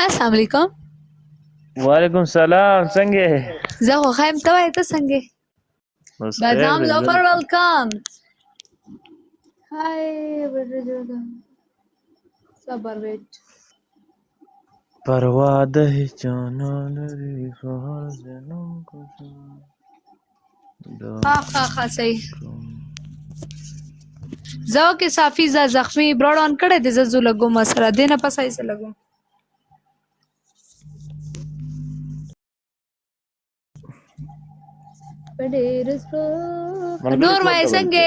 السلام علیکم. وعلیکم سلام. څنګه یې؟ زه خو ښه یم، ته وایې ته څنګه یې؟ بس خیر بدنام دی. ظفر ویلکم. هاي صبر ویټ پروا د هیچا نه لري خو هر ځنم کوشم ها صحیح. زه کې صافي ز زخمی براډ کړه د زو لګو مسره دینه پسای سره لګو نور وای څنګه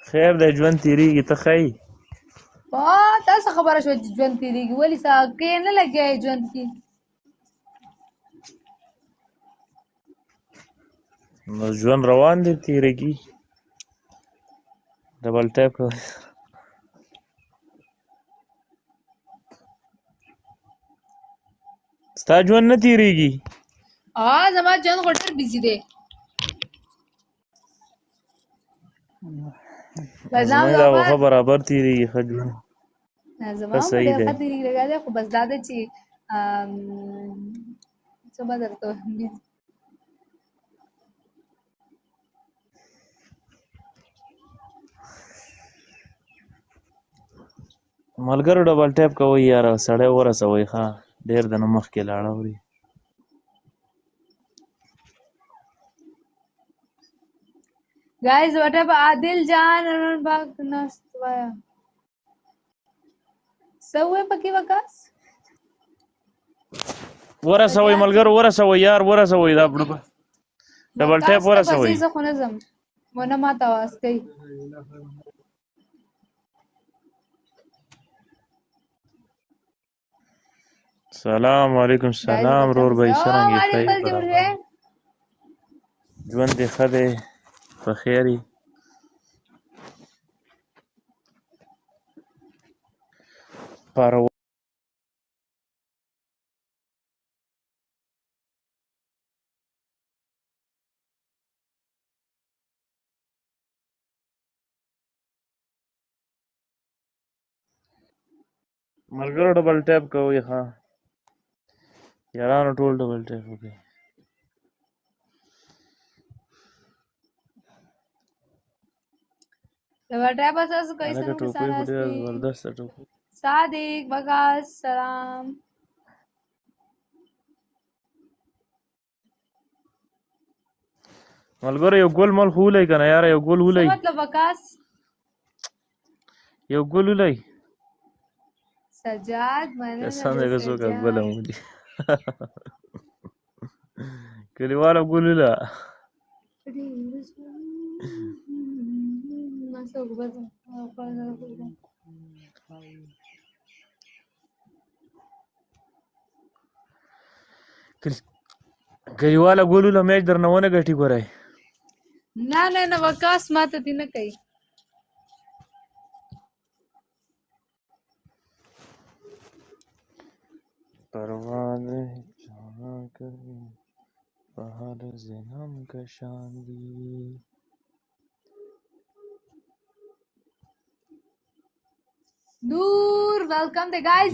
خیر دی، ژوند تیریږي. ته ښه یې؟ تاسو خبره شو ژوند تیریږي ولی سا کې نه لګي ژوند کې نو ژوند روان دی، تیریږي. ډبل ټیپ کوه. ستا ژوند نه تیریږي؟ زما ژوند غوټر بيزي دی. زمونږ دا وخه برابر تیریږي. ښه ژوند زما صحیح دی. ډېر ښه تیریږي خو بس دا ده چې څه به درته ملګرو ډبل ټیپ کوئ یاره، سړی ورسوئ. ښه ډېر د نه مخکې لاړه وړي. guys whatever عادل جان باغ نست وایا سوې پکې وکاس ورسوئ ملګرو، ورسوئ یار، ورسوئ. دا ډبل ټیپ ورسوئ. زه خو نه ځم ونه ماته واس کوي. سلام علیکم. سلام رور بھائی، څرنګه یې؟ ژوند دې ښه دی؟ په خیر یې؟ پروا ملګرو ډبل ټیپ کوئ. ښه یارانو ټول ډبل ټیپ وکړئ. هلکه ټوپۍ خو ډېره زبردسته ټوپۍ. صادق بغاز سلام. ملګرو یو ګل مل خو ولئ که نه یاره، یو ګل ولئ. څه مطلب بغاز؟ یو ګل ولئ. سجاد مننه قسم دی که څوک ګل هم ولي. کلیوالو ګل وله. کلیواله ګل وله میچ درنه ونه ګټي ګورئ. نه وکاس ماته دې نه کوي. پروا دې چا نه کوي په هر ځنم کشان دي. نور ویلکم دی guys.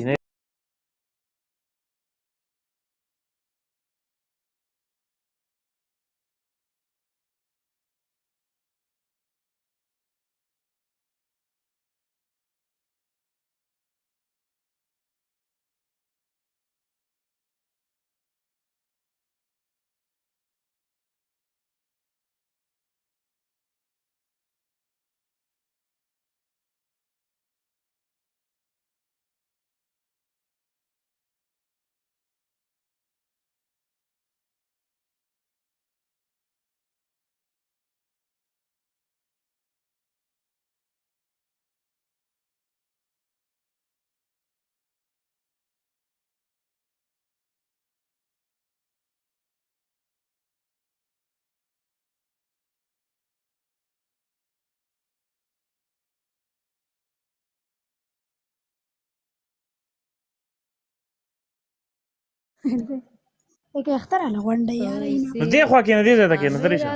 Like اخترع له غونډه یارینه نو دې خوا کېنه، دې ځای ته کېنه. درې شه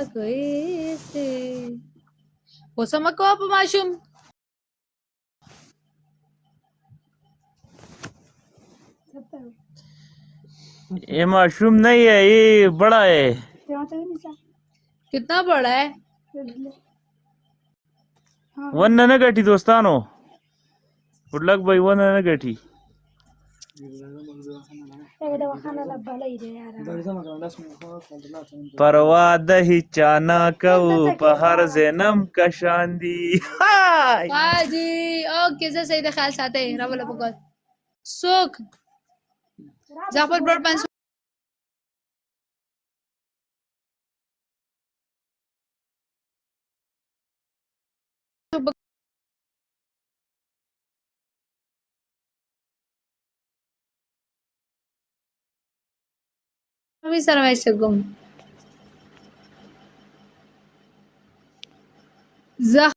غوسه مه کوه په ماشوم. ये माशरूम नहीं है, ये बड़ा है। कितना बड़ा है? वन न गठी दोस्तानो, गुडलक भाई वन न गठी। परवा दही चाना कऊ पहर ज़ैनम कशांदी। हाय काजी ओके زه سید خیال ساتي را ولا بقول سوق زعفر برود بنس मी सर्वाइस गम